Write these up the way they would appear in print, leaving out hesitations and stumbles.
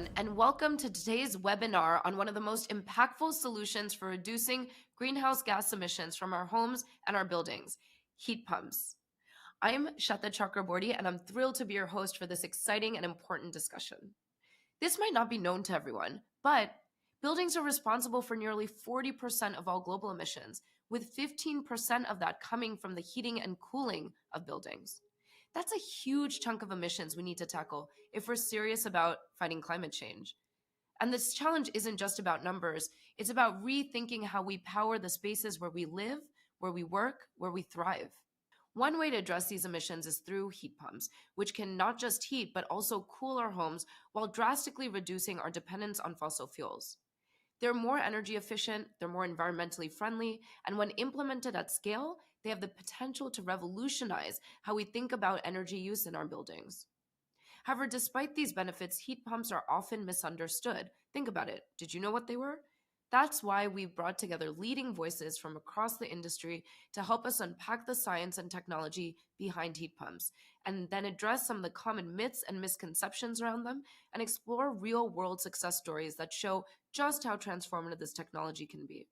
everyone, and welcome to today's webinar on one of the most impactful solutions for reducing greenhouse gas emissions from our homes and our buildings, heat pumps. I'm Shata Chakraborty, and I'm thrilled to be your host for this exciting and important discussion. This might not be known to everyone, but buildings are responsible for nearly 40% of all global emissions, with 15% of that coming from the heating and cooling of buildings. That's a huge chunk of emissions we need to tackle if we're serious about fighting climate change. And this challenge isn't just about numbers, it's about rethinking how we power the spaces where we live, where we work, where we thrive. One way to address these emissions is through heat pumps, which can not just heat but also cool our homes while drastically reducing our dependence on fossil fuels. They're more energy efficient, they're more environmentally friendly, and when implemented at scale, they have the potential to revolutionize how we think about energy use in our buildings. However, despite these benefits, heat pumps are often misunderstood. Think about it. Did you know what they were? That's why we've brought together leading voices from across the industry to help us unpack the science and technology behind heat pumps, and then address some of the common myths and misconceptions around them, and explore real-world success stories that show just how transformative this technology can be.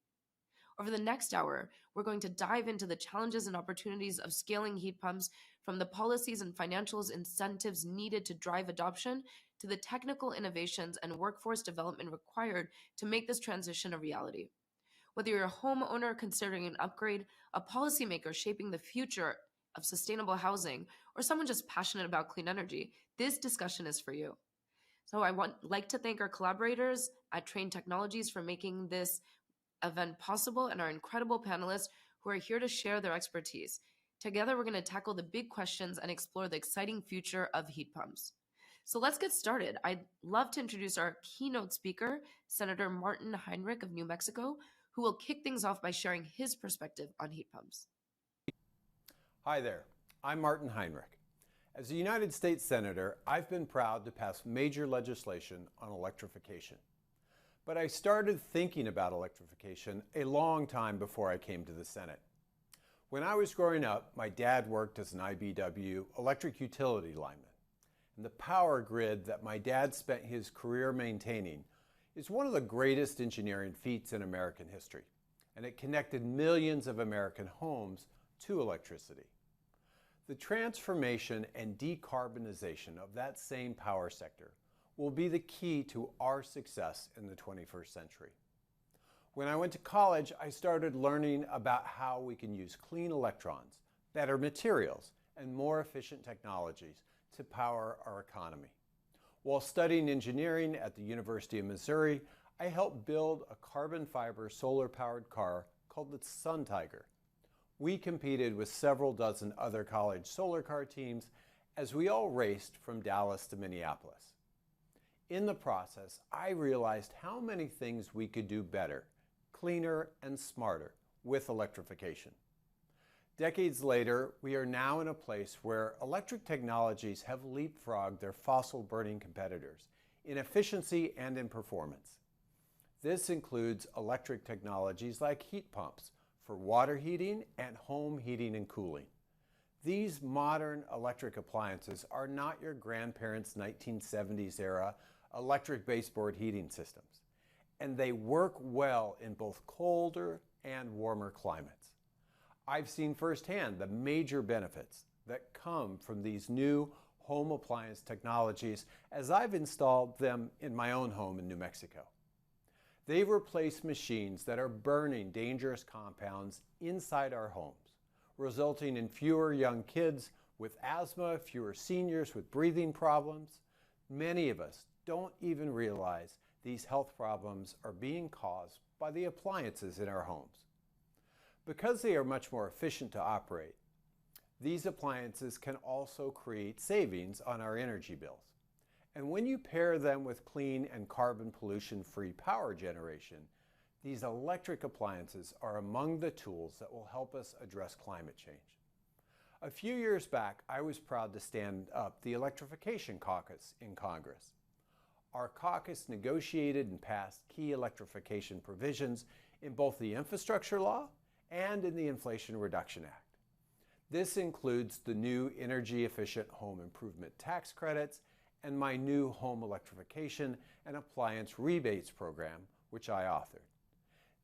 Over the next hour, we're going to dive into the challenges and opportunities of scaling heat pumps, from the policies and financial incentives needed to drive adoption to the technical innovations and workforce development required to make this transition a reality. Whether you're a homeowner considering an upgrade, a policymaker shaping the future of sustainable housing, or someone just passionate about clean energy, this discussion is for you. So I like to thank our collaborators at Trane Technologies for making this event possible, and our incredible panelists who are here to share their expertise. Together, we're going to tackle the big questions and explore the exciting future of heat pumps. So let's get started. I'd love to introduce our keynote speaker, Senator Martin Heinrich of New Mexico, who will kick things off by sharing his perspective on heat pumps. Hi there, I'm Martin Heinrich. As a United States Senator, I've been proud to pass major legislation on electrification. But I started thinking about electrification a long time before I came to the Senate. When I was growing up, my dad worked as an IBEW electric utility lineman. And the power grid that my dad spent his career maintaining is one of the greatest engineering feats in American history. And it connected millions of American homes to electricity. The transformation and decarbonization of that same power sector will be the key to our success in the 21st century. When I went to college, I started learning about how we can use clean electrons, better materials, and more efficient technologies to power our economy. While studying engineering at the University of Missouri, I helped build a carbon fiber solar-powered car called the Sun Tiger. We competed with several dozen other college solar car teams as we all raced from Dallas to Minneapolis. In the process, I realized how many things we could do better, cleaner, and smarter with electrification. Decades later, we are now in a place where electric technologies have leapfrogged their fossil-burning competitors in efficiency and in performance. This includes electric technologies like heat pumps for water heating and home heating and cooling. These modern electric appliances are not your grandparents' 1970s era electric baseboard heating systems, and they work well in both colder and warmer climates. I've seen firsthand the major benefits that come from these new home appliance technologies as I've installed them in my own home in New Mexico. They've replaced machines that are burning dangerous compounds inside our homes, resulting in fewer young kids with asthma, fewer seniors with breathing problems. Many of us don't even realize these health problems are being caused by the appliances in our homes. Because they are much more efficient to operate, these appliances can also create savings on our energy bills. And when you pair them with clean and carbon pollution-free power generation, these electric appliances are among the tools that will help us address climate change. A few years back, I was proud to stand up the Electrification Caucus in Congress. Our caucus negotiated and passed key electrification provisions in both the infrastructure law and in the Inflation Reduction Act. This includes the new energy efficient home improvement tax credits and my new home electrification and appliance rebates program, which I authored.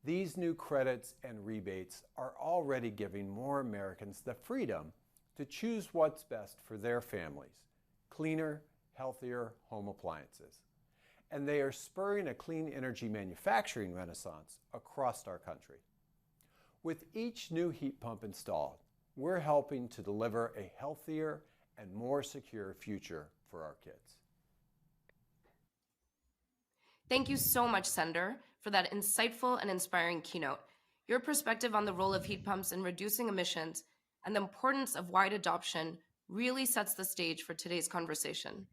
These new credits and rebates are already giving more Americans the freedom to choose what's best for their families: cleaner, healthier home appliances. And they are spurring a clean energy manufacturing renaissance across our country. With each new heat pump installed, we're helping to deliver a healthier and more secure future for our kids. Thank you so much, Senator, for that insightful and inspiring keynote. Your perspective on the role of heat pumps in reducing emissions and the importance of wide adoption really sets the stage for today's conversation.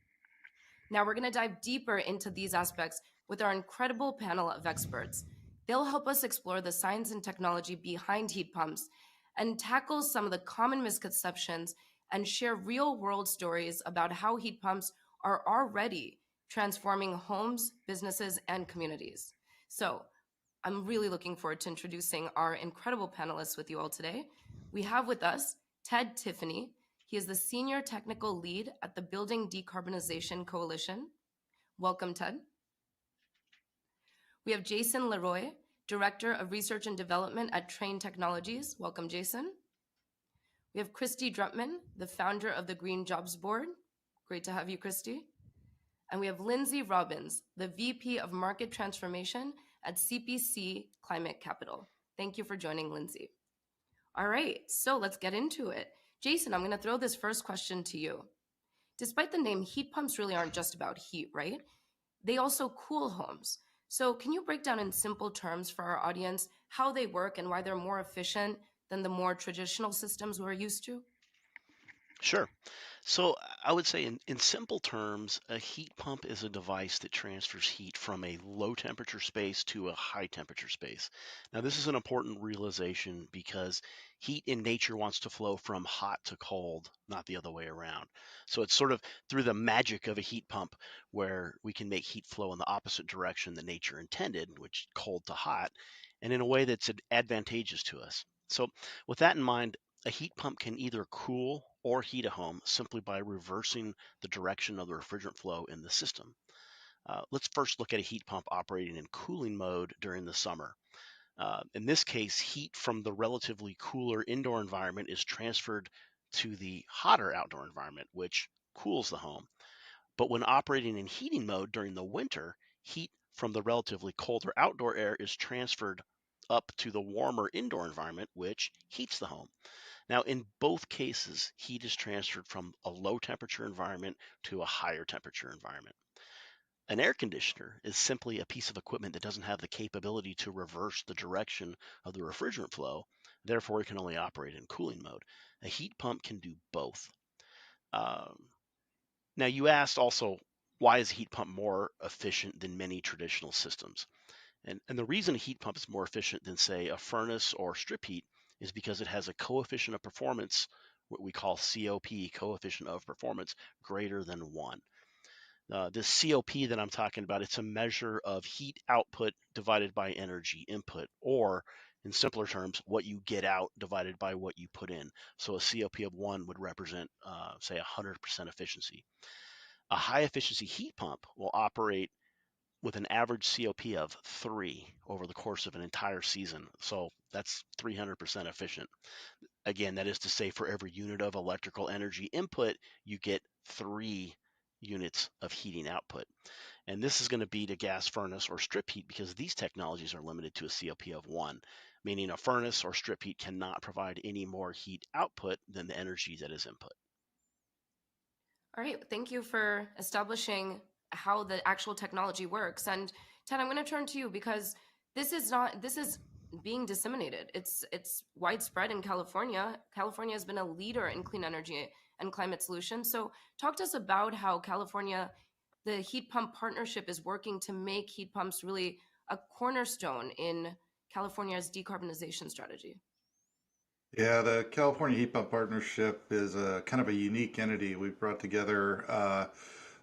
Now we're going to dive deeper into these aspects with our incredible panel of experts. They'll help us explore the science and technology behind heat pumps and tackle some of the common misconceptions and share real-world stories about how heat pumps are already transforming homes, businesses, and communities. So I'm really looking forward to introducing our incredible panelists with you all today. We have with us Ted Tiffany. He is the Senior Technical Lead at the Building Decarbonization Coalition. Welcome, Ted. We have Jason Leroy, Director of Research and Development at Trane Technologies. Welcome, Jason. We have Christy Drutman, the founder of the Green Jobs Board. Great to have you, Christy. And we have Lindsay Robbins, the VP of Market Transformation at CPC Climate Capital. Thank you for joining, Lindsay. All right, so let's get into it. Jason, I'm going to throw this first question to you. Despite the name, heat pumps really aren't just about heat, right? They also cool homes. So can you break down in simple terms for our audience how they work and why they're more efficient than the more traditional systems we're used to? Sure. So I would say in simple terms, a heat pump is a device that transfers heat from a low temperature space to a high temperature space. Now, this is an important realization because heat in nature wants to flow from hot to cold, not the other way around. So it's sort of through the magic of a heat pump where we can make heat flow in the opposite direction that nature intended, which cold to hot, and in a way that's advantageous to us. So with that in mind, a heat pump can either cool or heat a home simply by reversing the direction of the refrigerant flow in the system. Let's first look at a heat pump operating in cooling mode during the summer. In this case, heat from the relatively cooler indoor environment is transferred to the hotter outdoor environment, which cools the home. But when operating in heating mode during the winter, heat from the relatively colder outdoor air is transferred up to the warmer indoor environment, which heats the home. Now, in both cases, heat is transferred from a low temperature environment to a higher temperature environment. An air conditioner is simply a piece of equipment that doesn't have the capability to reverse the direction of the refrigerant flow. Therefore, it can only operate in cooling mode. A heat pump can do both. Now, you asked also, why is a heat pump more efficient than many traditional systems? And the reason a heat pump is more efficient than, say, a furnace or strip heat is because it has a coefficient of performance, what we call COP, coefficient of performance, greater than 1. This COP that I'm talking about, it's a measure of heat output divided by energy input, or in simpler terms, what you get out divided by what you put in. So a COP of 1 would represent, say, 100% efficiency. A high efficiency heat pump will operate with an average COP of 3 over the course of an entire season. So that's 300% efficient. Again, that is to say, for every unit of electrical energy input, you get 3 units of heating output. And this is going to beat a gas furnace or strip heat because these technologies are limited to a COP of 1, meaning a furnace or strip heat cannot provide any more heat output than the energy that is input. All right, thank you for establishing how the actual technology works. And Ted, I'm going to turn to you because this is being disseminated. It's widespread in California. California has been a leader in clean energy and climate solutions. So talk to us about how California, the heat pump partnership, is working to make heat pumps really a cornerstone in California's decarbonization strategy. Yeah, the California Heat Pump Partnership is a kind of a unique entity. We've brought together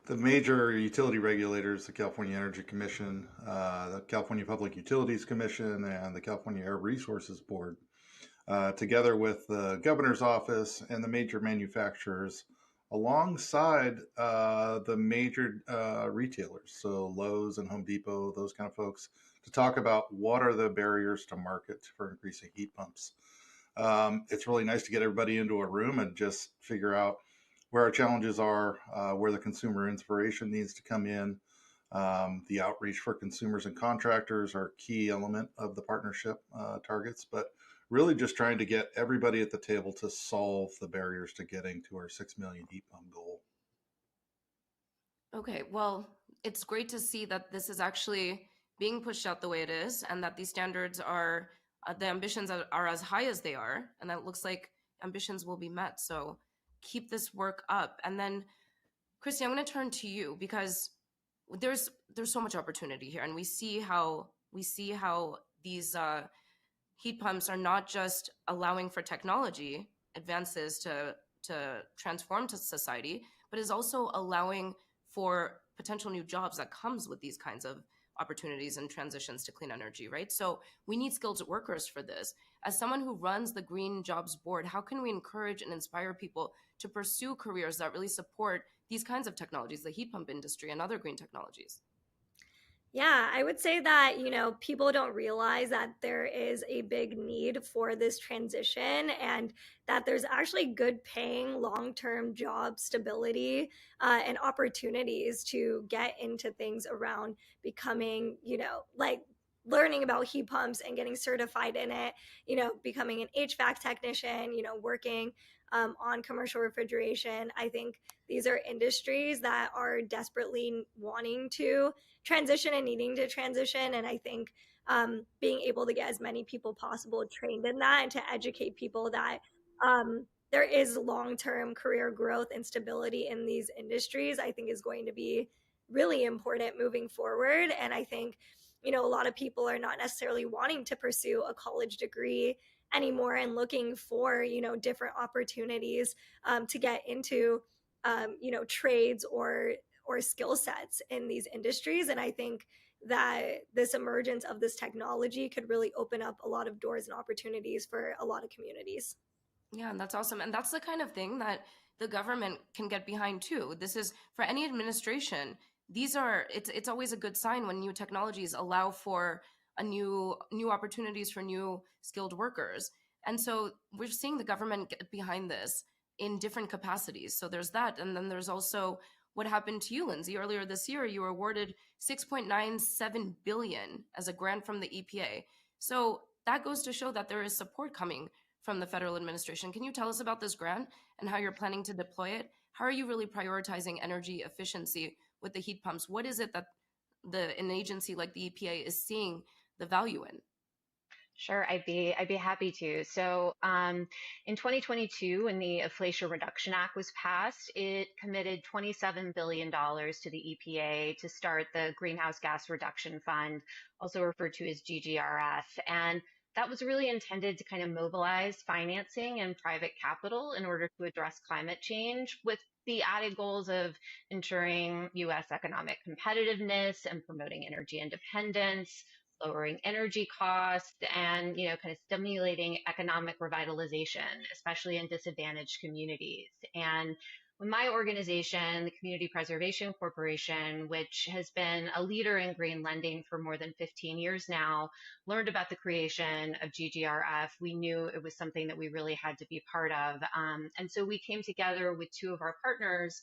the major utility regulators, the California Energy Commission, the California Public Utilities Commission, and the California Air Resources Board, together with the governor's office and the major manufacturers alongside the major retailers, so Lowe's and Home Depot, those kind of folks, to talk about what are the barriers to market for increasing heat pumps. It's really nice to get everybody into a room and just figure out where our challenges are, where the consumer inspiration needs to come in. The outreach for consumers and contractors are a key element of the partnership targets, but really just trying to get everybody at the table to solve the barriers to getting to our 6 million heat pump goal. Okay, well, it's great to see that this is actually being pushed out the way it is, and that these standards are, the ambitions are as high as they are, and that looks like ambitions will be met. So keep this work up. And then, Christy, I'm going to turn to you because there's so much opportunity here, and we see how these heat pumps are not just allowing for technology advances to transform to society, but is also allowing for potential new jobs that comes with these kinds of opportunities and transitions to clean energy, right? So we need skilled workers for this. As someone who runs the Green Jobs Board, how can we encourage and inspire people to pursue careers that really support these kinds of technologies, the heat pump industry and other green technologies? Yeah, I would say that, people don't realize that there is a big need for this transition and that there's actually good paying long term job stability and opportunities to get into things around becoming, like learning about heat pumps and getting certified in it, becoming an HVAC technician, working on commercial refrigeration. I think these are industries that are desperately wanting to transition and needing to transition. And I think being able to get as many people possible trained in that and to educate people that there is long-term career growth and stability in these industries, I think is going to be really important moving forward. And I think, a lot of people are not necessarily wanting to pursue a college degree anymore and looking for, different opportunities to get into, trades or skill sets in these industries. And I think that this emergence of this technology could really open up a lot of doors and opportunities for a lot of communities. Yeah, and that's awesome. And that's the kind of thing that the government can get behind too. This is for any administration. It's always a good sign when new technologies allow for a new opportunities for new skilled workers. And so we're seeing the government get behind this in different capacities. So there's that. And then there's also what happened to you, Lindsay. Earlier this year, you were awarded 6.97 billion as a grant from the EPA. So that goes to show that there is support coming from the federal administration. Can you tell us about this grant and how you're planning to deploy it? How are you really prioritizing energy efficiency with the heat pumps? What is it that an agency like the EPA is seeing the value in? Sure, I'd be happy to. So, in 2022, when the Inflation Reduction Act was passed, it committed $27 billion to the EPA to start the Greenhouse Gas Reduction Fund, also referred to as GGRF. And that was really intended to kind of mobilize financing and private capital in order to address climate change, with the added goals of ensuring U.S. economic competitiveness and promoting energy independence, lowering energy costs, and kind of stimulating economic revitalization, especially in disadvantaged communities. And when my organization, the Community Preservation Corporation, which has been a leader in green lending for more than 15 years now, learned about the creation of GGRF, we knew it was something that we really had to be part of. And so we came together with two of our partners,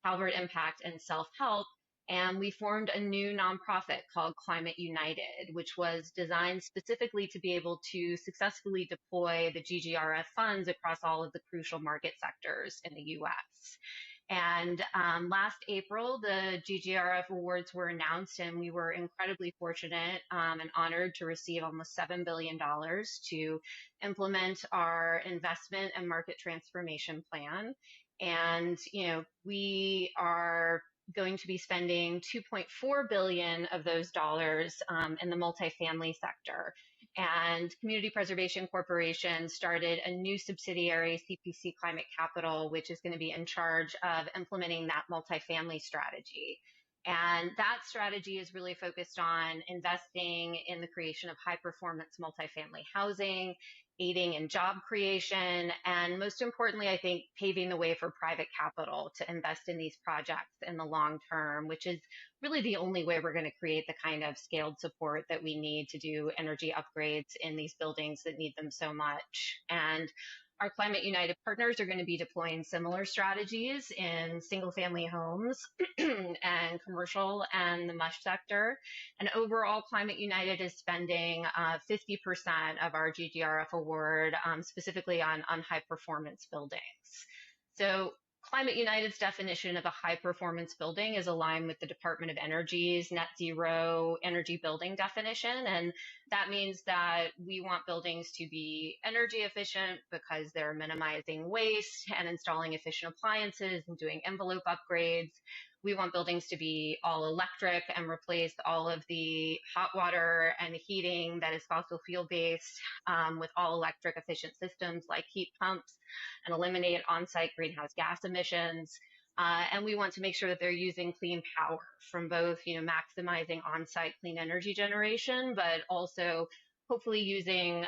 Calvert Impact and Self Help, and we formed a new nonprofit called Climate United, which was designed specifically to be able to successfully deploy the GGRF funds across all of the crucial market sectors in the US. And last April, the GGRF awards were announced, and we were incredibly fortunate and honored to receive almost $7 billion to implement our investment and market transformation plan. And, we are going to be spending 2.4 billion of those dollars in the multifamily sector. And Community Preservation Corporation started a new subsidiary, CPC Climate Capital, which is going to be in charge of implementing that multifamily strategy. And that strategy is really focused on investing in the creation of high performance multifamily housing, aiding in job creation, and most importantly, I think paving the way for private capital to invest in these projects in the long term, which is really the only way we're going to create the kind of scaled support that we need to do energy upgrades in these buildings that need them so much. And our Climate United partners are going to be deploying similar strategies in single family homes and commercial and the MUSH sector. And overall, Climate United is spending 50% of our GGRF award specifically on high performance buildings. So Climate United's definition of a high performance building is aligned with the Department of Energy's net zero energy building definition. And that means that we want buildings to be energy efficient because they're minimizing waste and installing efficient appliances and doing envelope upgrades. We want buildings to be all electric and replace all of the hot water and heating that is fossil fuel based with all electric efficient systems like heat pumps, and eliminate on-site greenhouse gas emissions. And we want to make sure that they're using clean power from both, maximizing on-site clean energy generation, but also hopefully using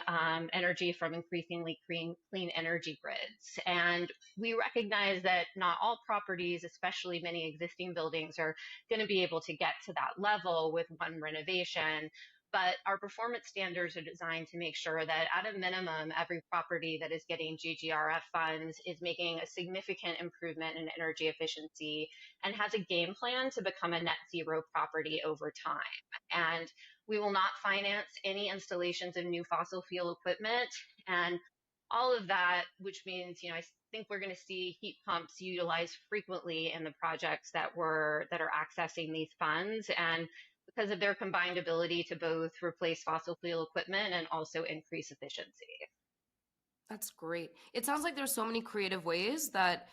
energy from increasingly clean energy grids. And we recognize that not all properties, especially many existing buildings, are going to be able to get to that level with one renovation. But our performance standards are designed to make sure that at a minimum, every property that is getting GGRF funds is making a significant improvement in energy efficiency and has a game plan to become a net zero property over time. And we will not finance any installations of new fossil fuel equipment. And all of that, which means, I think we're going to see heat pumps utilized frequently in the projects that are accessing these funds. And because of their combined ability to both replace fossil fuel equipment and also increase efficiency. That's great. It sounds like there's so many creative ways that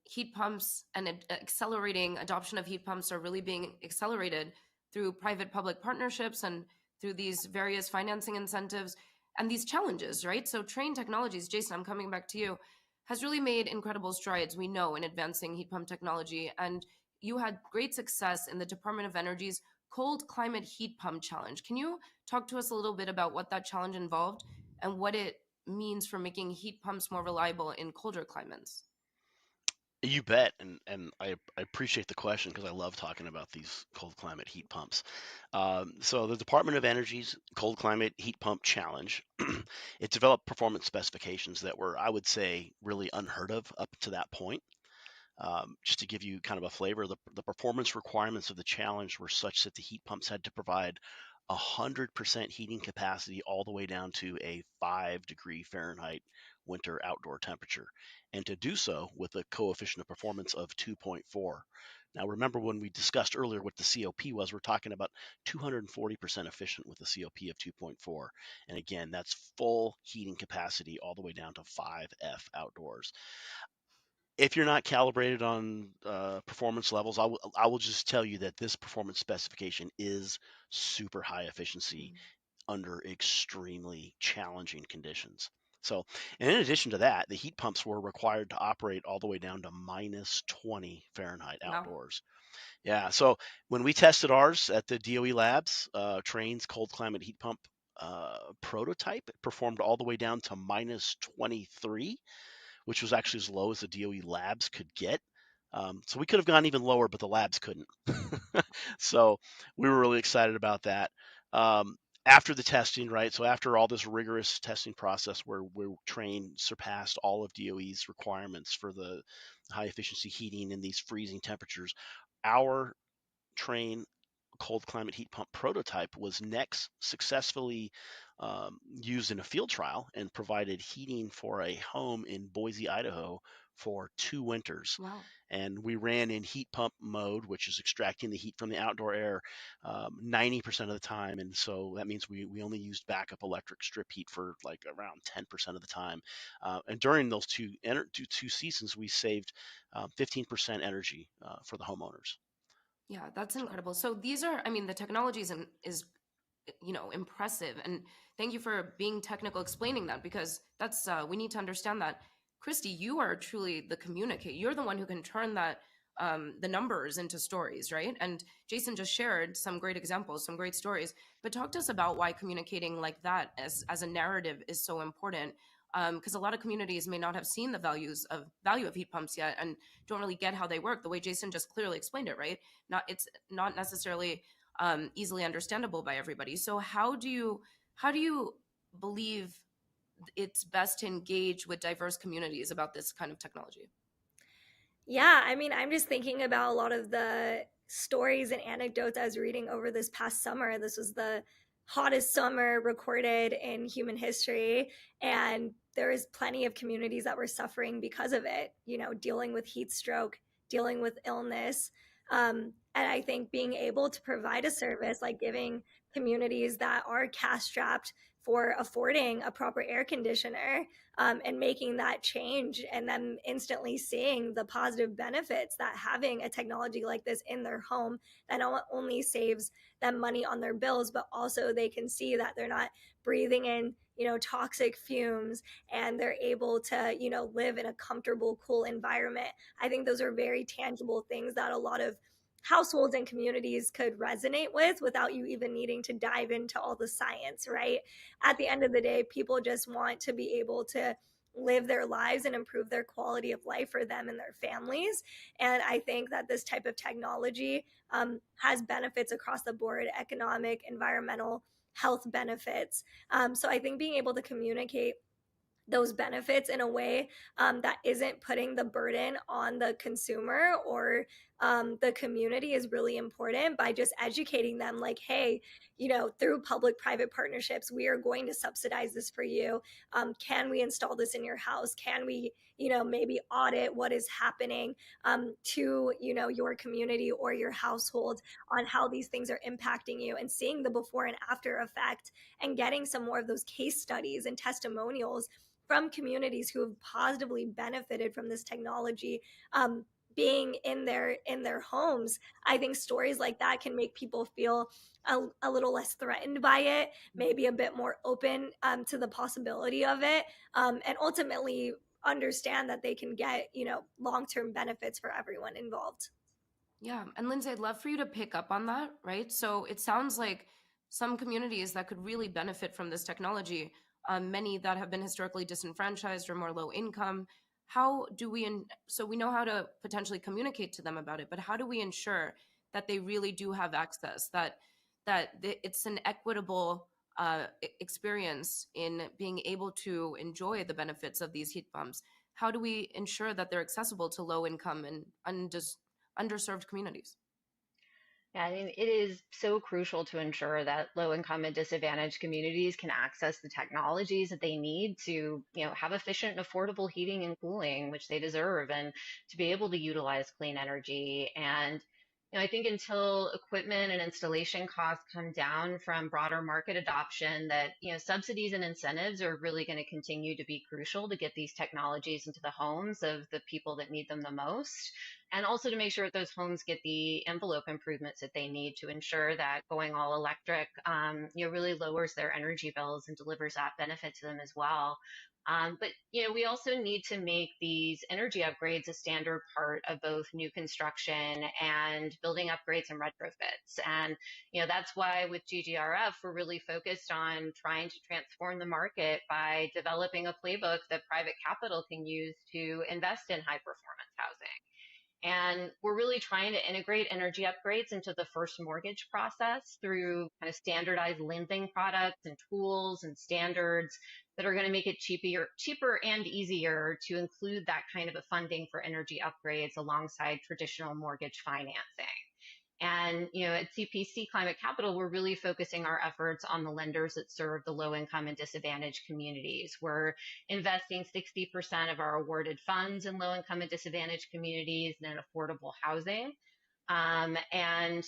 heat pumps and accelerating adoption of heat pumps are really being accelerated through private-public partnerships and through these various financing incentives and these challenges, right? So Trane Technologies, Jason, I'm coming back to you, has really made incredible strides, we know, in advancing heat pump technology. And you had great success in the Department of Energy's Cold Climate Heat Pump Challenge. Can you talk to us a little bit about what that challenge involved and what it means for making heat pumps more reliable in colder climates? You bet, and I appreciate the question because I love talking about these cold climate heat pumps. So the Department of Energy's Cold Climate Heat Pump Challenge, it developed performance specifications that were, I would say, really unheard of up to that point. Just to give you kind of a flavor, the performance requirements of the challenge were such that the heat pumps had to provide 100% heating capacity all the way down to a 5-degree Fahrenheit winter outdoor temperature, and to do so with a coefficient of performance of 2.4. Now, remember when we discussed earlier what the COP was, we're talking about 240% efficient with a COP of 2.4. And again, that's full heating capacity all the way down to 5F outdoors. If you're not calibrated on performance levels, I will just tell you that this performance specification is super high efficiency under extremely challenging conditions. So, and in addition to that, the heat pumps were required to operate all the way down to minus 20 Fahrenheit outdoors. Wow. Yeah. So when we tested ours at the DOE labs, Trane's cold climate heat pump prototype, it performed all the way down to minus 23, which was actually as low as the DOE labs could get. So we could have gone even lower, but the labs couldn't. So we were really excited about that. After the testing, right? So after all this rigorous testing process where Trane surpassed all of DOE's requirements for the high efficiency heating in these freezing temperatures, our Trane cold climate heat pump prototype was next successfully used in a field trial and provided heating for a home in Boise, Idaho for 2 winters. Wow. And we ran in heat pump mode, which is extracting the heat from the outdoor air 90% of the time. And so that means we only used backup electric strip heat for like around 10% of the time. And during those two seasons, we saved 15% energy for the homeowners. Yeah, that's incredible. So these are, I mean, the technology is impressive. And thank you for being technical explaining that, because that's, we need to understand that. Christy, you are truly the communicator. You're the one who can turn that the numbers into stories, right? And Jason just shared some great examples, some great stories, but talk to us about why communicating like that as a narrative is so important. Because a lot of communities may not have seen the value of heat pumps yet and don't really get how they work the way Jason just clearly explained it, right? It's not necessarily easily understandable by everybody. So how do you believe it's best to engage with diverse communities about this kind of technology? Yeah, I mean, I'm just thinking about a lot of the stories and anecdotes I was reading over this past summer. This was the hottest summer recorded in human history, and there was plenty of communities that were suffering because of it, dealing with heat stroke, dealing with illness. And I think being able to provide a service like giving communities that are cash strapped for affording a proper air conditioner, and making that change and then instantly seeing the positive benefits that having a technology like this in their home that not only saves them money on their bills, but also they can see that they're not breathing in toxic fumes, and they're able to live in a comfortable, cool environment. I think those are very tangible things that a lot of households and communities could resonate with without you even needing to dive into all the science, right? At the end of the day, people just want to be able to live their lives and improve their quality of life for them and their families. And I think that this type of technology has benefits across the board: economic, environmental, health benefits. So I think being able to communicate those benefits in a way that isn't putting the burden on the consumer or the community is really important, by just educating them like, hey, through public private partnerships, we are going to subsidize this for you. Can we install this in your house? Can we maybe audit what is happening to your community or your household on how these things are impacting you, and seeing the before and after effect, and getting some more of those case studies and testimonials from communities who have positively benefited from this technology, being in their homes. I think stories like that can make people feel a little less threatened by it, maybe a bit more open to the possibility of it, and ultimately understand that they can get long-term benefits for everyone involved. Yeah. And Lindsay, I'd love for you to pick up on that, right? So it sounds like some communities that could really benefit from this technology, many that have been historically disenfranchised or more low income. How do we, so we know how to potentially communicate to them about it, but how do we ensure that they really do have access, that it's an equitable experience in being able to enjoy the benefits of these heat pumps? How do we ensure that they're accessible to low income and underserved communities? Yeah, I mean, it is so crucial to ensure that low income and disadvantaged communities can access the technologies that they need to, have efficient and affordable heating and cooling, which they deserve, and to be able to utilize clean energy. And, I think until equipment and installation costs come down from broader market adoption, that, subsidies and incentives are really going to continue to be crucial to get these technologies into the homes of the people that need them the most, and also to make sure that those homes get the envelope improvements that they need to ensure that going all electric, really lowers their energy bills and delivers that benefit to them as well. But we also need to make these energy upgrades a standard part of both new construction and building upgrades and retrofits. And that's why with GGRF we're really focused on trying to transform the market by developing a playbook that private capital can use to invest in high performance housing. And we're really trying to integrate energy upgrades into the first mortgage process through kind of standardized lending products and tools and standards that are going to make it cheaper and easier to include that kind of a funding for energy upgrades alongside traditional mortgage financing. And, at CPC Climate Capital, we're really focusing our efforts on the lenders that serve the low income and disadvantaged communities. We're investing 60% of our awarded funds in low income and disadvantaged communities and in affordable housing. And,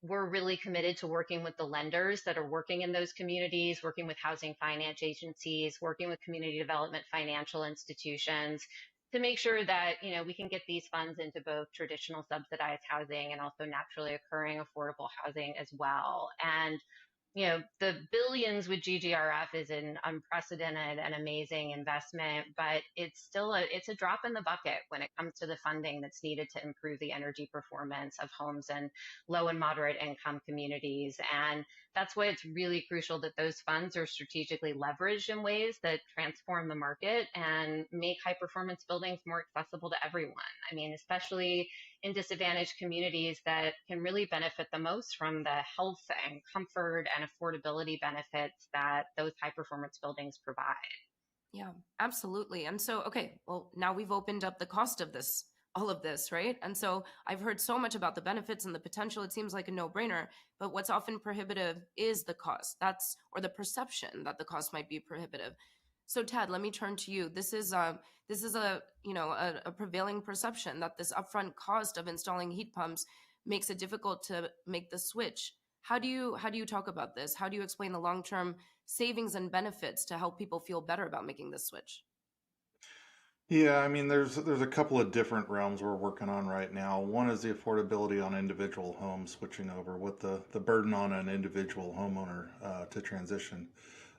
we're really committed to working with the lenders that are working in those communities, working with housing finance agencies, working with community development financial institutions to make sure that, we can get these funds into both traditional subsidized housing and also naturally occurring affordable housing as well. And the billions with GGRF is an unprecedented and amazing investment, but it's a drop in the bucket when it comes to the funding that's needed to improve the energy performance of homes in low and moderate income communities. And that's why it's really crucial that those funds are strategically leveraged in ways that transform the market and make high performance buildings more accessible to everyone. I mean, especially in disadvantaged communities that can really benefit the most from the health and comfort and affordability benefits that those high performance buildings provide. Yeah, absolutely. And so, okay, well, now we've opened up the cost of this, all of this, right? And so I've heard so much about the benefits and the potential. It seems like a no-brainer, but what's often prohibitive is the cost. Or the perception that the cost might be prohibitive. So Ted, let me turn to you. This is a prevailing perception that this upfront cost of installing heat pumps makes it difficult to make the switch. How do you talk about this? How do you explain the long-term savings and benefits to help people feel better about making this switch? Yeah, I mean, there's a couple of different realms we're working on right now. One is the affordability on individual homes switching over, what the burden on an individual homeowner to transition.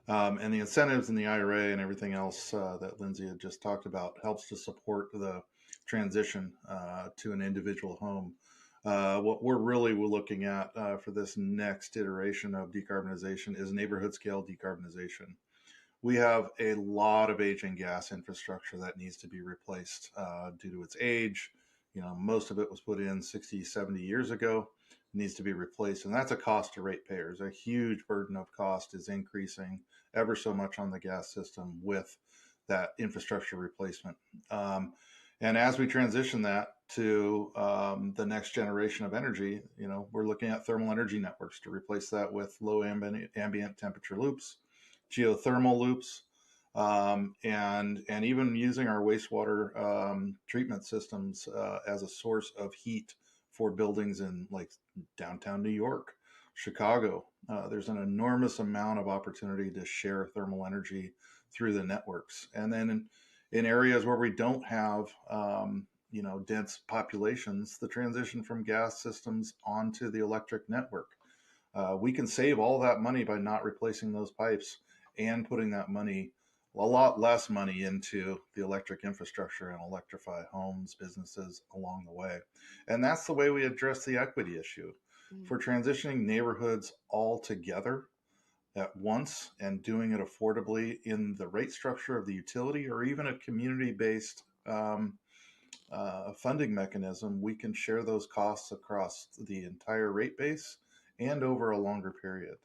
And the incentives in the IRA and everything else that Lindsay had just talked about helps to support the transition to an individual home. What we're really looking at for this next iteration of decarbonization is neighborhood scale decarbonization. We have a lot of aging gas infrastructure that needs to be replaced due to its age. Most of it was put in 60, 70 years ago, needs to be replaced. And that's a cost to ratepayers. A huge burden of cost is increasing ever so much on the gas system with that infrastructure replacement. And as we transition that to the next generation of energy, we're looking at thermal energy networks to replace that with low ambient temperature loops, geothermal loops, and even using our wastewater treatment systems as a source of heat for buildings in like downtown New York, Chicago. There's an enormous amount of opportunity to share thermal energy through the networks. And then in areas where we don't have dense populations, the transition from gas systems onto the electric network. We can save all that money by not replacing those pipes and putting that money, a lot less money, into the electric infrastructure and electrify homes, businesses along the way. And that's the way we address the equity issue. Mm. For transitioning neighborhoods all together at once and doing it affordably in the rate structure of the utility or even a community-based funding mechanism, we can share those costs across the entire rate base and over a longer period.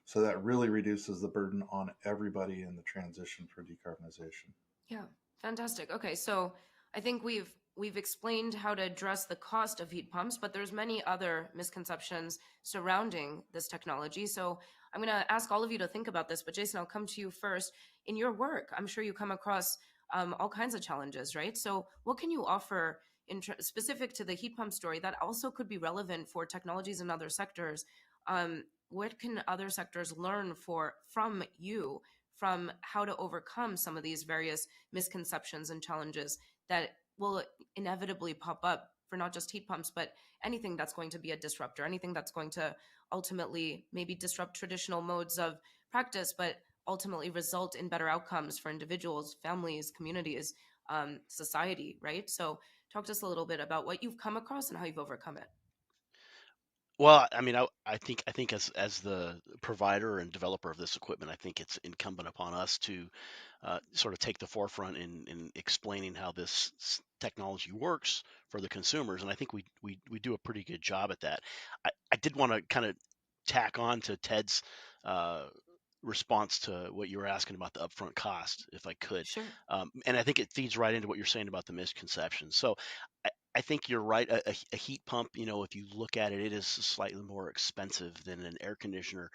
So that really reduces the burden on everybody in the transition for decarbonization. Yeah, fantastic. Okay, so I think we've explained how to address the cost of heat pumps, but there's many other misconceptions surrounding this technology. So I'm going to ask all of you to think about this, but Jason, I'll come to you first. In your work, I'm sure you come across all kinds of challenges, right? So what can you offer specific to the heat pump story that also could be relevant for technologies in other sectors? What can other sectors learn from you, from how to overcome some of these various misconceptions and challenges that will inevitably pop up for not just heat pumps, but anything that's going to be a disruptor, anything that's going to ultimately maybe disrupt traditional modes of practice, but ultimately result in better outcomes for individuals, families, communities, society, right? So talk to us a little bit about what you've come across and how you've overcome it. Well, I mean, I think as the provider and developer of this equipment, I think it's incumbent upon us to sort of take the forefront in explaining how technology works for the consumers, and I think we do a pretty good job at that. I did want to kind of tack on to Ted's uh, response to what you were asking about the upfront cost, if I could, Sure. and I think it feeds right into what you're saying about the misconceptions. So. I think you're right. A heat pump, if you look at it, it is slightly more expensive than an air conditioner.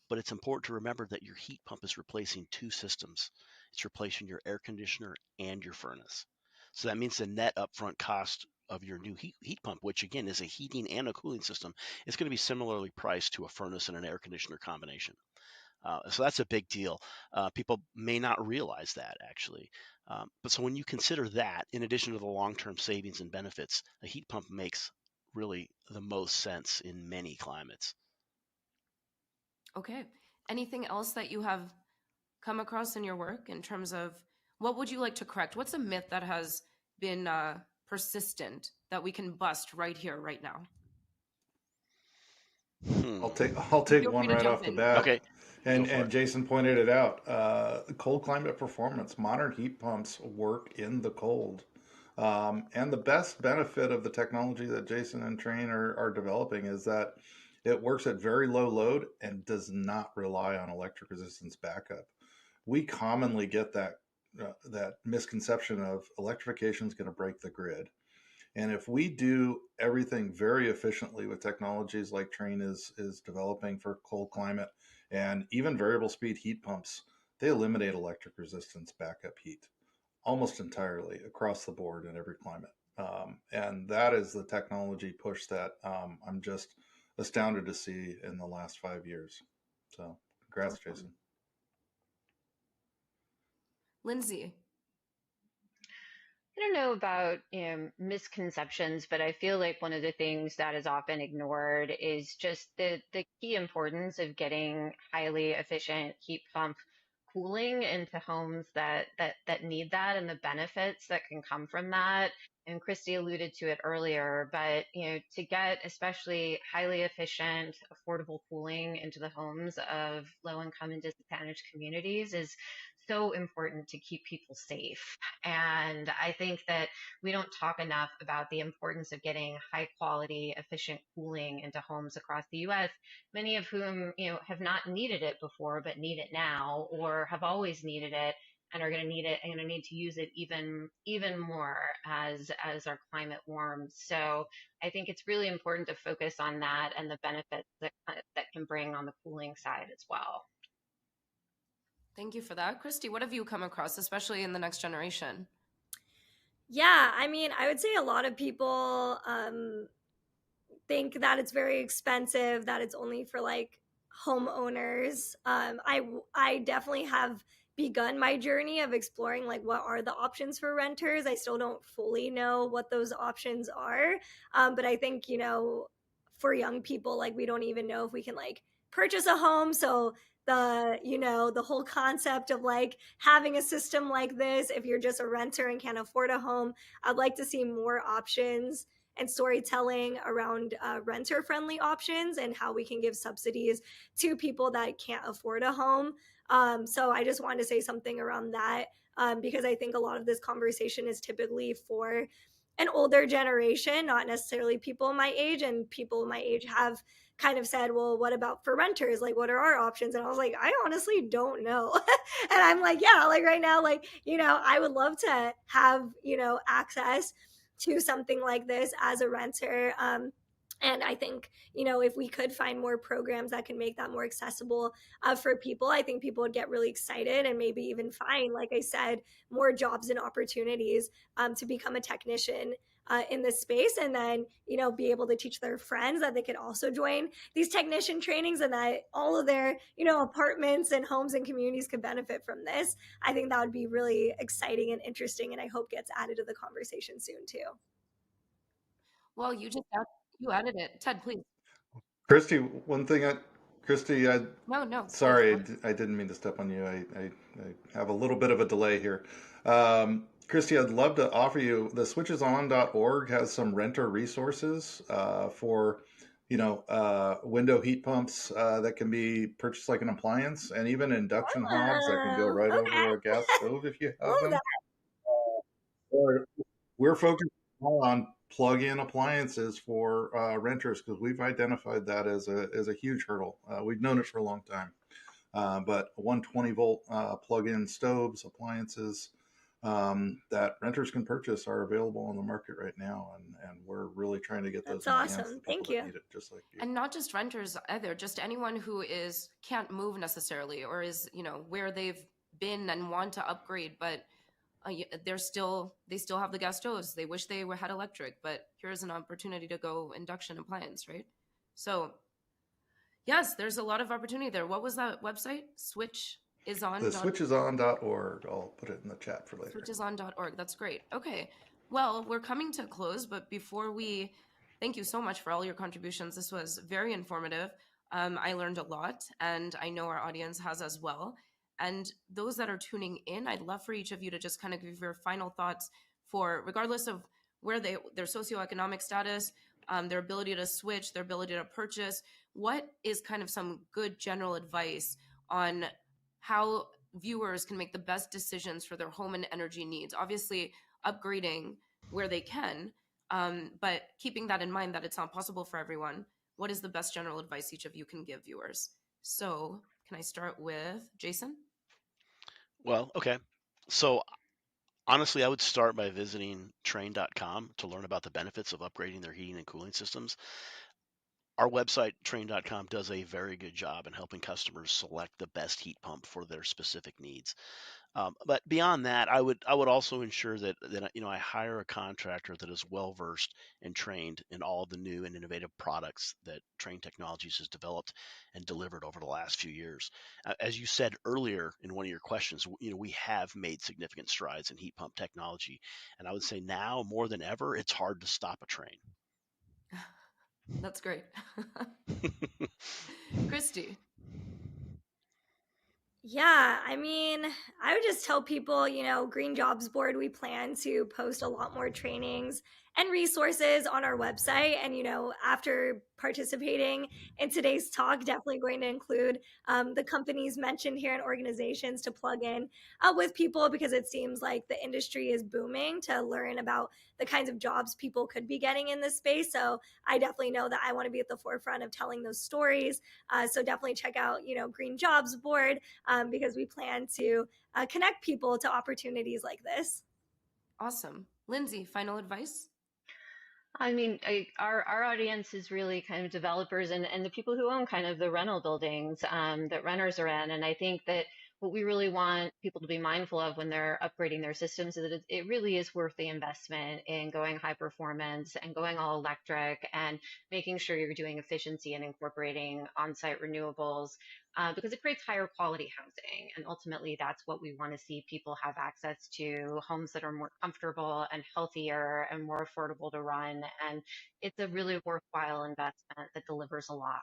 But it's important to remember that your heat pump is replacing two systems. It's replacing your air conditioner and your furnace. So that means the net upfront cost of your new heat pump, which again is a heating and a cooling system, is going to be similarly priced to a furnace and an air conditioner combination. So that's a big deal. People may not realize that actually. But so when you consider that, in addition to the long-term savings and benefits, a heat pump makes really the most sense in many climates. Okay. Anything else that you have come across in your work in terms of what would you like to correct? What's a myth that has been persistent that we can bust right here, right now? Hmm. I'll take Feel free one to right jump off the in. bat. Okay, go for And it. Jason pointed it out. Cold climate performance. Modern heat pumps work in the cold. And the best benefit of the technology that Jason and Trane are developing is that it works at very low load and does not rely on electric resistance backup. We commonly get that misconception of electrification is going to break the grid. And if we do everything very efficiently with technologies like Trane is developing for cold climate and even variable speed heat pumps, they eliminate electric resistance backup heat almost entirely across the board in every climate. And that is the technology push that I'm just astounded to see in the last 5 years. So, congrats, Awesome. Jason. Lindsay. I don't know about misconceptions, but I feel like one of the things that is often ignored is just the key importance of getting highly efficient heat pump cooling into homes that need that and the benefits that can come from that. And Christy alluded to it earlier, but to get especially highly efficient, affordable cooling into the homes of low income and disadvantaged communities is so important to keep people safe. And I think that we don't talk enough about the importance of getting high quality, efficient cooling into homes across the US, many of whom, have not needed it before, but need it now, or have always needed it and are going to need it and going to need to use it even more as our climate warms. So I think it's really important to focus on that and the benefits that can bring on the cooling side as well. Thank you for that. Christy, what have you come across, especially in the next generation? Yeah, I mean, I would say a lot of people think that it's very expensive, that it's only for like homeowners. I definitely have begun my journey of exploring like what are the options for renters. I still don't fully know what those options are, but I think for young people, like we don't even know if we can like purchase a home. So the whole concept of like having a system like this, if you're just a renter and can't afford a home, I'd like to see more options and storytelling around renter friendly options and how we can give subsidies to people that can't afford a home. So I just wanted to say something around that, because I think a lot of this conversation is typically for an older generation, not necessarily people my age. And people my age have kind of said, well, what about for renters? Like, what are our options? And I was like, I honestly don't know. And I'm like, yeah, like right now, like, I would love to have, access to something like this as a renter. And I think, if we could find more programs that can make that more accessible for people, I think people would get really excited and maybe even find, like I said, more jobs and opportunities to become a technician in this space, and then be able to teach their friends that they could also join these technician trainings, and that all of their apartments and homes and communities could benefit from this. I think that would be really exciting and interesting, and I hope gets added to the conversation soon too. Well, you added it. Ted, please. Christy, one thing Christy, No, please sorry, go ahead. I didn't mean to step on you. I have a little bit of a delay here. Christy, I'd love to offer you the switcheson.org has some renter resources for, window heat pumps that can be purchased like an appliance, and even induction hobs that can go right over a gas Okay. stove if you have Love them. Or we're focused on plug-in appliances for renters because we've identified that as a huge hurdle. We've known it for a long time, but 120-volt plug-in stoves, appliances that renters can purchase are available on the market right now, and we're really trying to get those That's in the hands of awesome. the people Thank that you. need it, just like you. And not just renters either, just anyone who can't move necessarily, or is, where they've been and want to upgrade, but they still have the gas stoves. They wish they had electric, but here's an opportunity to go induction appliance, right? So yes, there's a lot of opportunity there. What was that website? The switcheson.org. I'll put it in the chat for later. Switcheson.org. That's great. Okay. Well, we're coming to a close, but before we thank you so much for all your contributions. This was very informative. I learned a lot, and I know our audience has as well. And those that are tuning in, I'd love for each of you to just kind of give your final thoughts for, regardless of where their socioeconomic status, their ability to switch, their ability to purchase. What is kind of some good general advice on how viewers can make the best decisions for their home and energy needs? Obviously, upgrading where they can, but keeping that in mind that it's not possible for everyone. What is the best general advice each of you can give viewers? So, can I start with Jason? Well, okay. So honestly, I would start by visiting Trane.com to learn about the benefits of upgrading their heating and cooling systems. Our website, Trane.com, does a very good job in helping customers select the best heat pump for their specific needs. But beyond that, I would also ensure that I hire a contractor that is well versed and trained in all the new and innovative products that Trane Technologies has developed and delivered over the last few years. As you said earlier in one of your questions, we have made significant strides in heat pump technology, and I would say now more than ever, it's hard to stop a train. That's great. Christy. Yeah, I mean, I would just tell people, Green Jobs Board, we plan to post a lot more trainings and resources on our website. And, after participating in today's talk, definitely going to include the companies mentioned here and organizations to plug in with people, because it seems like the industry is booming to learn about the kinds of jobs people could be getting in this space. So I definitely know that I want to be at the forefront of telling those stories. So definitely check out, Green Jobs Board, because we plan to connect people to opportunities like this. Awesome. Lindsay, final advice? I mean, our audience is really kind of developers and the people who own kind of the rental buildings that renters are in. And I think that what we really want people to be mindful of when they're upgrading their systems is that it really is worth the investment in going high performance and going all electric and making sure you're doing efficiency and incorporating on-site renewables, because it creates higher quality housing. And ultimately, that's what we want to see people have access to: homes that are more comfortable and healthier and more affordable to run. And it's a really worthwhile investment that delivers a lot.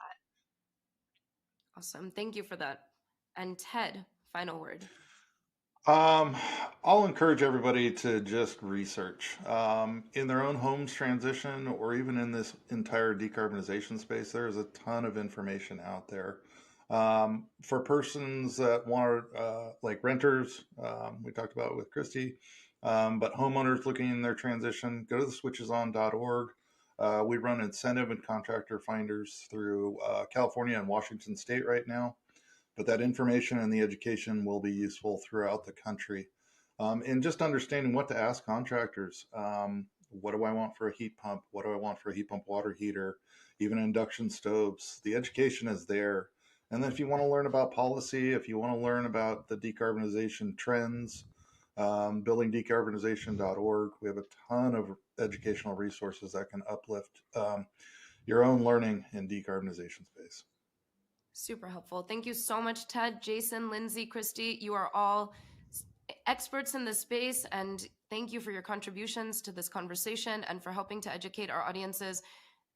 Awesome. Thank you for that. And Ted, final word. I'll encourage everybody to just research in their own homes transition, or even in this entire decarbonization space. There's a ton of information out there. For persons that want, like renters, we talked about with Christy, but homeowners looking in their transition, go to the switcheson.org. We run incentive and contractor finders through California and Washington State right now, but that information and the education will be useful throughout the country. And just understanding what to ask contractors. What do I want for a heat pump? What do I want for a heat pump water heater? Even induction stoves. The education is there. And then if you want to learn about policy, if you want to learn about the decarbonization trends, buildingdecarbonization.org, we have a ton of educational resources that can uplift your own learning in decarbonization space. Super helpful. Thank you so much, Ted, Jason, Lindsay, Christy. You are all experts in this space, and thank you for your contributions to this conversation and for helping to educate our audiences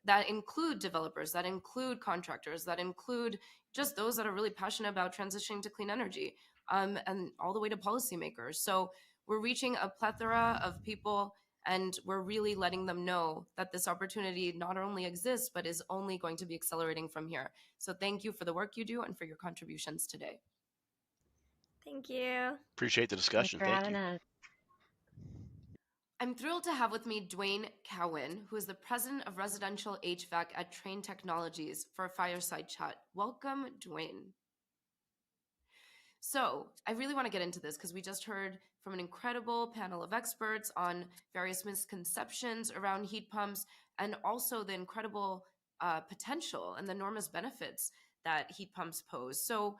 that include developers, that include contractors, that include just those that are really passionate about transitioning to clean energy, and all the way to policymakers. So we're reaching a plethora of people, and we're really letting them know that this opportunity not only exists, but is only going to be accelerating from here. So thank you for the work you do and for your contributions today. Thank you. Appreciate the Thanks discussion. for Thank having you. us. I'm thrilled to have with me Dwayne Cowan, who is the president of residential HVAC at Trane Technologies, for a fireside chat. Welcome, Dwayne. So I really want to get into this because we just heard from an incredible panel of experts on various misconceptions around heat pumps, and also the incredible potential and the enormous benefits that heat pumps pose. So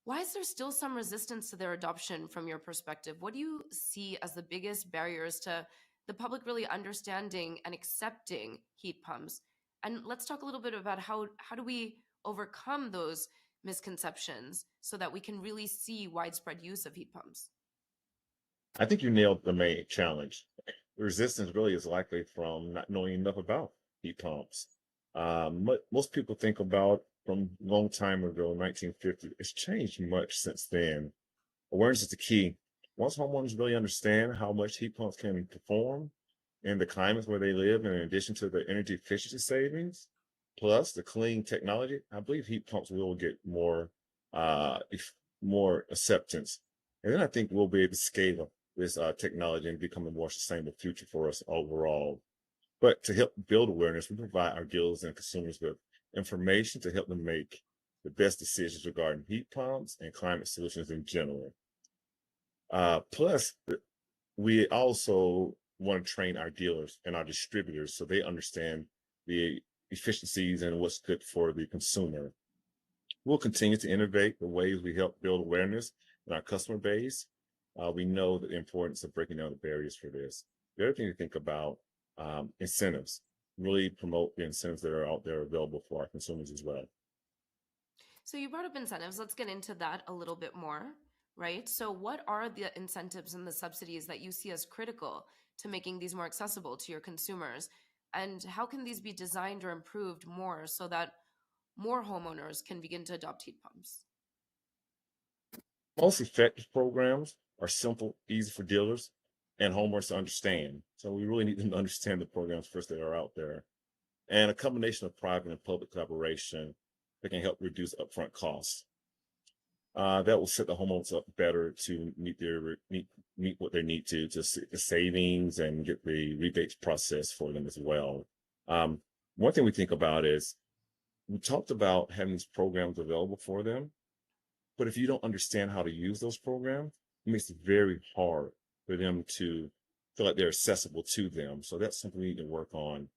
why is there still some resistance to their adoption from your perspective? What do you see as the biggest barriers to the public really understanding and accepting heat pumps? And let's talk a little bit about how do we overcome those misconceptions so that we can really see widespread use of heat pumps? I think you nailed the main challenge. The resistance really is likely from not knowing enough about heat pumps. Most people think about from a long time ago, 1950, it's changed much since then. Awareness is the key. Once homeowners really understand how much heat pumps can perform in the climates where they live, and in addition to the energy efficiency savings, plus the clean technology, I believe heat pumps will get more acceptance. And then I think we'll be able to scale this technology and become a more sustainable future for us overall. But to help build awareness, we provide our dealers and consumers with information to help them make the best decisions regarding heat pumps and climate solutions in general. Plus, we also want to train our dealers and our distributors so they understand the efficiencies and what's good for the consumer. We'll continue to innovate the ways we help build awareness in our customer base. We know the importance of breaking down the barriers for this. The other thing to think about, incentives, really promote the incentives that are out there available for our consumers as well. So you brought up incentives. Let's get into that a little bit more, right? So what are the incentives and the subsidies that you see as critical to making these more accessible to your consumers? And how can these be designed or improved more so that more homeowners can begin to adopt heat pumps? Most effective programs are simple, easy for dealers and homeowners to understand. So we really need them to understand the programs first that are out there. And a combination of private and public collaboration that can help reduce upfront costs. That will set the homeowners up better to meet what they need to see the savings and get the rebates process for them as well. One thing we think about is we talked about having these programs available for them, but if you don't understand how to use those programs, it makes it very hard for them to feel like they're accessible to them. So that's something we need to work on.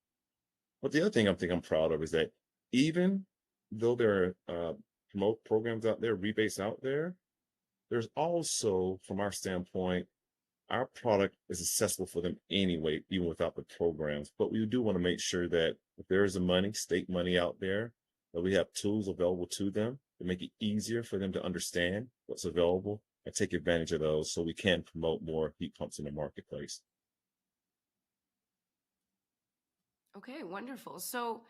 But the other thing I'm proud of is that even though there are promote programs out there, rebates out there, there's also, from our standpoint, our product is accessible for them anyway, even without the programs. But we do want to make sure that if there is a money, state money out there, that we have tools available to them to make it easier for them to understand what's available and take advantage of those so we can promote more heat pumps in the marketplace. Okay, wonderful. So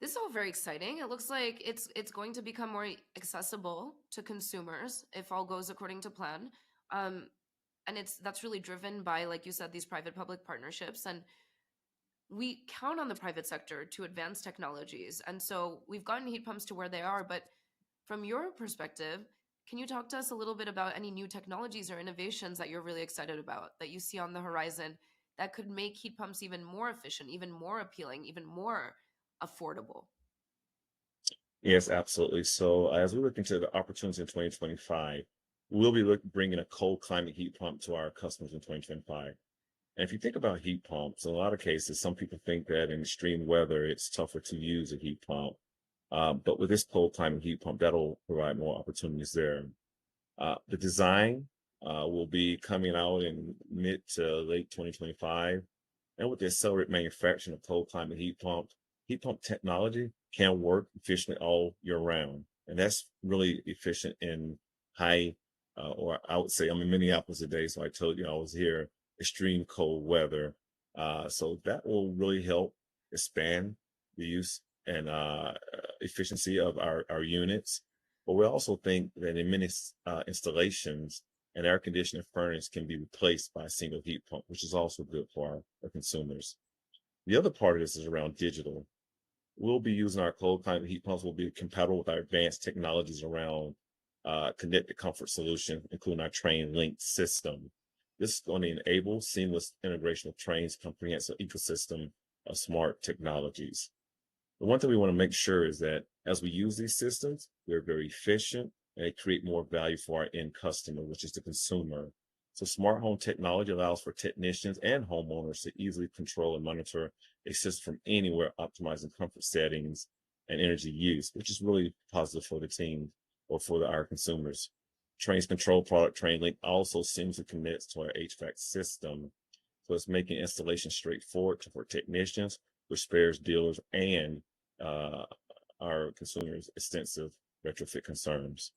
this is all very exciting. It looks like it's going to become more accessible to consumers if all goes according to plan. And that's really driven by, like you said, these private-public partnerships. And we count on the private sector to advance technologies. And so we've gotten heat pumps to where they are. But from your perspective, can you talk to us a little bit about any new technologies or innovations that you're really excited about, that you see on the horizon, that could make heat pumps even more efficient, even more appealing, even more affordable? Yes, absolutely. So as we look into the opportunities in 2025, we'll be bringing a cold climate heat pump to our customers in 2025. And if you think about heat pumps, in a lot of cases, some people think that in extreme weather, it's tougher to use a heat pump. But with this cold climate heat pump, that'll provide more opportunities there. The design will be coming out in mid to late 2025. And with the accelerated manufacturing of cold climate heat pump technology can work efficiently all year round. And that's really efficient in or I would say I'm in Minneapolis today, so I told you I was here, extreme cold weather. So that will really help expand the use and efficiency of our units. But we also think that in many installations, an air conditioning furnace can be replaced by a single heat pump, which is also good for our consumers. The other part of this is around digital. We'll be using our cold climate heat pumps will be compatible with our advanced technologies around connected comfort solution, including our Trane Link system. This is going to enable seamless integration of Trane's comprehensive ecosystem of smart technologies. The one thing we want to make sure is that as we use these systems, they're very efficient and they create more value for our end customer, which is the consumer. So smart home technology allows for technicians and homeowners to easily control and monitor a system from anywhere, optimizing comfort settings and energy use, which is really positive for the team or for our consumers. Trane's control product, Trane Link, also seamlessly connects to our HVAC system. So it's making installation straightforward for technicians, which spares dealers and our consumers extensive retrofit concerns.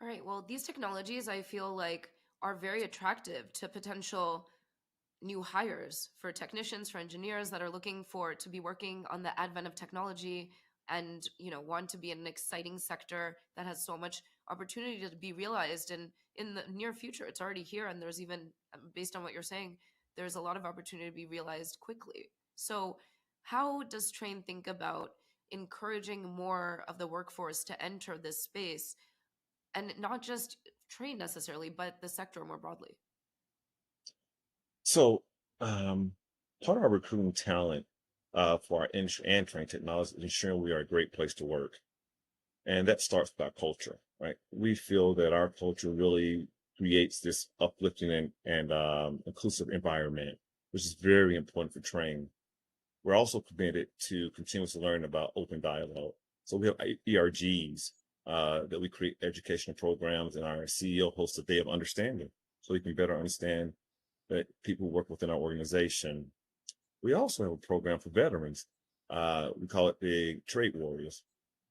All right. Well, these technologies, I feel like, are very attractive to potential new hires for technicians, for engineers that are looking to be working on the advent of technology and want to be in an exciting sector that has so much opportunity to be realized. And in the near future, it's already here, and there's even, based on what you're saying, there's a lot of opportunity to be realized quickly. So how does Trane think about encouraging more of the workforce to enter this space, and not just Trane necessarily, but the sector more broadly? So, part of our recruiting talent for our industry and Trane Technologies is ensuring we are a great place to work. And that starts with our culture, right? We feel that our culture really creates this uplifting and inclusive environment, which is very important for Trane. We're also committed to continuously learn about open dialogue. So we have ERGs that we create educational programs, and our CEO hosts a day of understanding so we can better understand that people work within our organization. We also have a program for veterans. We call it the Trade Warriors.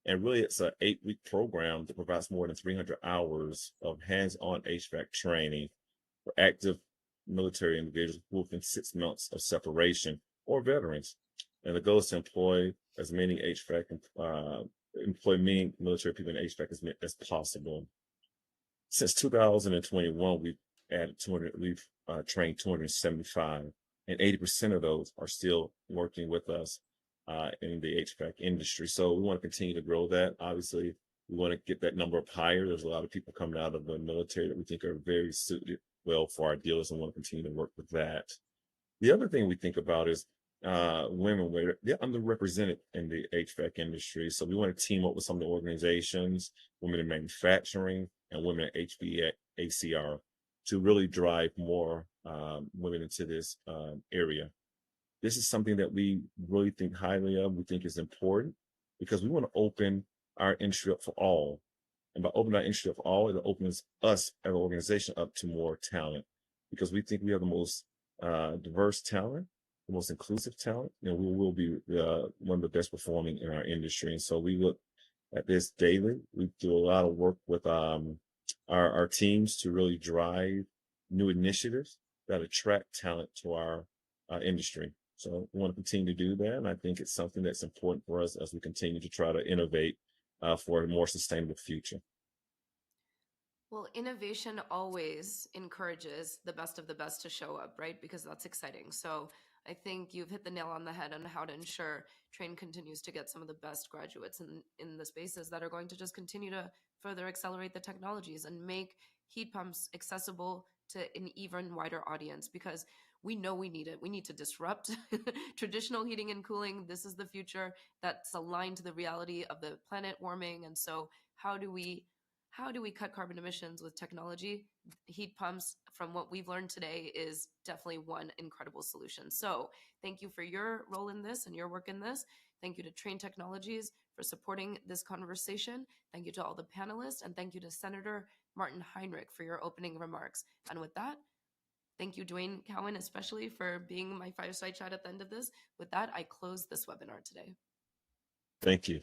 And really, it's an 8-week program that provides more than 300 hours of hands-on HVAC training for active military individuals within 6 months of separation or veterans. And the goal is to employ as many employ many military people in HVAC as possible. Since 2021, we've trained 275, and 80% of those are still working with us in the HVAC industry. So we want to continue to grow that. Obviously, we want to get that number up higher. There's a lot of people coming out of the military that we think are very suited well for our dealers, and want to continue to work with that. The other thing we think about is women, where they're underrepresented in the HVAC industry. So we want to team up with some of the organizations, women in manufacturing and women in HVACR, to really drive more women into this area. This is something that we really think highly of. We think is important because we want to open our industry up for all. And by opening our industry up for all, it opens us as an organization up to more talent, because we think we have the most diverse talent, the most inclusive talent, and we will be one of the best performing in our industry. And so we look at this daily. We do a lot of work with our teams to really drive new initiatives that attract talent to our industry. So we want to continue to do that. And I think it's something that's important for us as we continue to try to innovate for a more sustainable future. Well, innovation always encourages the best of the best to show up, right? Because that's exciting. So I think you've hit the nail on the head on how to ensure Trane continues to get some of the best graduates in the spaces that are going to just continue to further accelerate the technologies and make heat pumps accessible to an even wider audience, because we know we need it. We need to disrupt traditional heating and cooling. This is the future that's aligned to the reality of the planet warming. And so how do we cut carbon emissions with technology? Heat pumps, from what we've learned today, is definitely one incredible solution. So thank you for your role in this and your work in this. Thank you to Trane Technologies for supporting this conversation. Thank you to all the panelists, and thank you to Senator Martin Heinrich for your opening remarks. And with that, thank you, Dwayne Cowan, especially for being my fireside chat at the end of this. With that, I close this webinar today. Thank you.